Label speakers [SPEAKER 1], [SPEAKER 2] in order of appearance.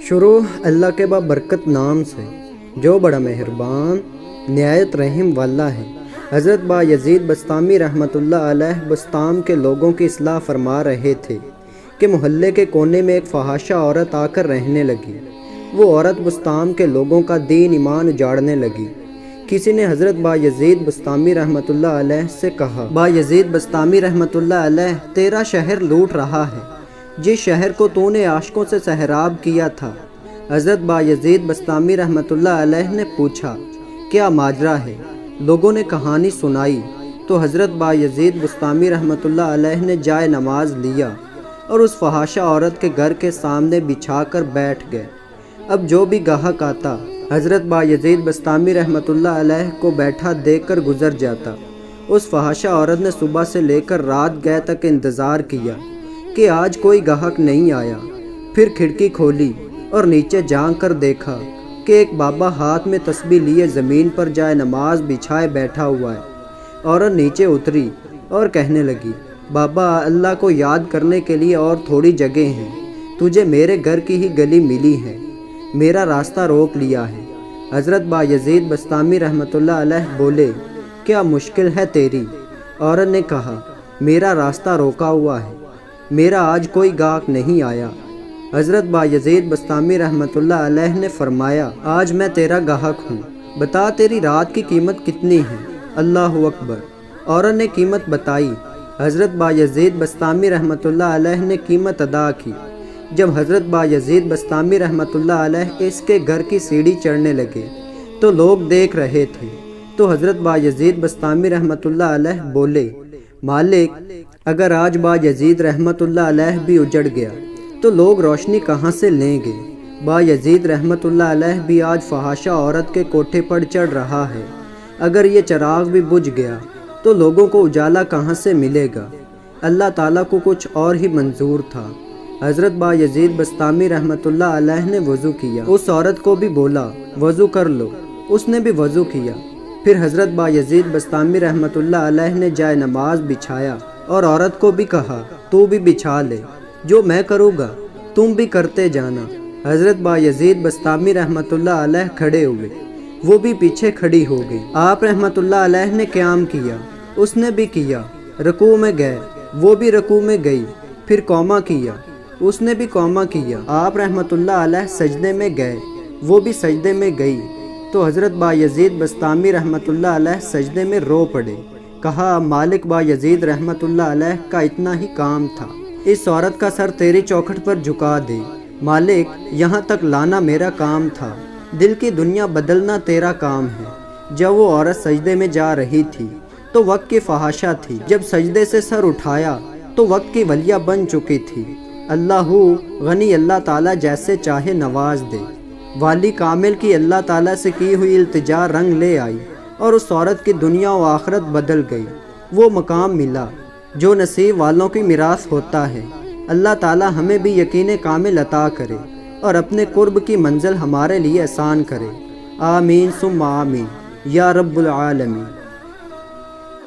[SPEAKER 1] شروع اللہ کے بابرکت نام سے جو بڑا مہربان نہایت رحم والا ہے۔ حضرت با یزید بسطامی رحمۃ اللہ علیہ بسطام کے لوگوں کی اصلاح فرما رہے تھے کہ محلے کے کونے میں ایک فحاشہ عورت آ کر رہنے لگی۔ وہ عورت بسطام کے لوگوں کا دین ایمان اجاڑنے لگی۔ کسی نے حضرت با یزید بسطامی رحمۃ اللہ علیہ سے کہا، با یزید بسطامی رحمۃ اللہ علیہ تیرا شہر لوٹ رہا ہے، جس شہر کو تو نے عاشقوں سے سحراب کیا تھا۔ حضرت با یزید بسطامی رحمۃ اللہ علیہ نے پوچھا، کیا ماجرا ہے؟ لوگوں نے کہانی سنائی تو حضرت با یزید بسطامی رحمۃ اللہ علیہ نے جائے نماز لیا اور اس فحاشہ عورت کے گھر کے سامنے بچھا کر بیٹھ گئے۔ اب جو بھی گاہک آتا حضرت با یزید بسطامی رحمۃ اللہ علیہ کو بیٹھا دیکھ کر گزر جاتا۔ اس فحاشہ عورت نے صبح سے لے کر رات گئے تک انتظار کیا کہ آج کوئی گاہک نہیں آیا۔ پھر کھڑکی کھولی اور نیچے جھانک کر دیکھا کہ ایک بابا ہاتھ میں تسبیح لیے زمین پر جائے نماز بچھائے بیٹھا ہوا ہے۔ عورت نیچے اتری اور کہنے لگی، بابا اللہ کو یاد کرنے کے لیے اور تھوڑی جگہ ہیں، تجھے میرے گھر کی ہی گلی ملی ہے، میرا راستہ روک لیا ہے۔ حضرت با یزید بسطامی رحمۃ اللہ علیہ بولے، کیا مشکل ہے تیری؟ عورت نے کہا، میرا راستہ روکا ہوا ہے، میرا آج کوئی گاہک نہیں آیا۔ حضرت با یزید بسطامی رحمۃ اللہ علیہ نے فرمایا، آج میں تیرا گاہک ہوں، بتا تیری رات کی قیمت کتنی ہے؟ اللہ اکبر۔ عورت نے قیمت بتائی۔ حضرت با یزید بسطامی رحمۃ اللہ علیہ نے قیمت ادا کی۔ جب حضرت با یزید بسطامی رحمۃ اللہ علیہ اس کے گھر کی سیڑھی چڑھنے لگے تو لوگ دیکھ رہے تھے، تو حضرت با یزید بسطامی رحمۃ اللہ علیہ بولے، مالک اگر آج با یزید رحمۃ اللہ علیہ بھی اجڑ گیا تو لوگ روشنی کہاں سے لیں گے؟ با یزید رحمۃ اللہ علیہ بھی آج فحاشہ عورت کے کوٹھے پر چڑھ رہا ہے، اگر یہ چراغ بھی بجھ گیا تو لوگوں کو اجالا کہاں سے ملے گا؟ اللہ تعالیٰ کو کچھ اور ہی منظور تھا۔ حضرت با یزید بسطامی رحمۃ اللہ علیہ نے وضو کیا۔ اس عورت کو بھی بولا، وضو کر لو، اس نے بھی وضو کیا۔ پھر حضرت با یزید بسطامی رحمۃ اللہ علیہ نے جائے نماز بچھایا اور عورت کو بھی کہا، تو بھی بچھا لے، جو میں کروں گا تم بھی کرتے جانا۔ حضرت با یزید بسطامی رحمۃ اللہ علیہ کھڑے ہوئے، وہ بھی پیچھے کھڑی ہو گئی۔ آپ رحمۃ اللہ علیہ نے قیام کیا، اس نے بھی کیا۔ رکوع میں گئے، وہ بھی رکوع میں گئی۔ پھر قوما کیا، اس نے بھی قوما کیا۔ آپ رحمۃ اللہ علیہ سجدے میں گئے، وہ بھی سجدے میں گئی۔ تو حضرت با یزید بسطامی رحمۃ اللہ علیہ سجدے میں رو پڑے، کہا، مالک با یزید رحمۃ اللہ علیہ کا اتنا ہی کام تھا، اس عورت کا سر تیری چوکھٹ پر جھکا دے۔ مالک یہاں تک لانا میرا کام تھا، دل کی دنیا بدلنا تیرا کام ہے۔ جب وہ عورت سجدے میں جا رہی تھی تو وقت کی فحاشہ تھی، جب سجدے سے سر اٹھایا تو وقت کی ولیہ بن چکی تھی۔ اللہ غنی اللہ تعالیٰ جیسے چاہے نواز دے۔ والی کامل کی اللہ تعالیٰ سے کی ہوئی التجا رنگ لے آئی اور اس عورت کی دنیا و آخرت بدل گئی۔ وہ مقام ملا جو نصیب والوں کی میراث ہوتا ہے۔ اللہ تعالیٰ ہمیں بھی یقین کامل عطا کرے اور اپنے قرب کی منزل ہمارے لیے آسان کرے۔ آمین ثم آمین یا رب العالمین۔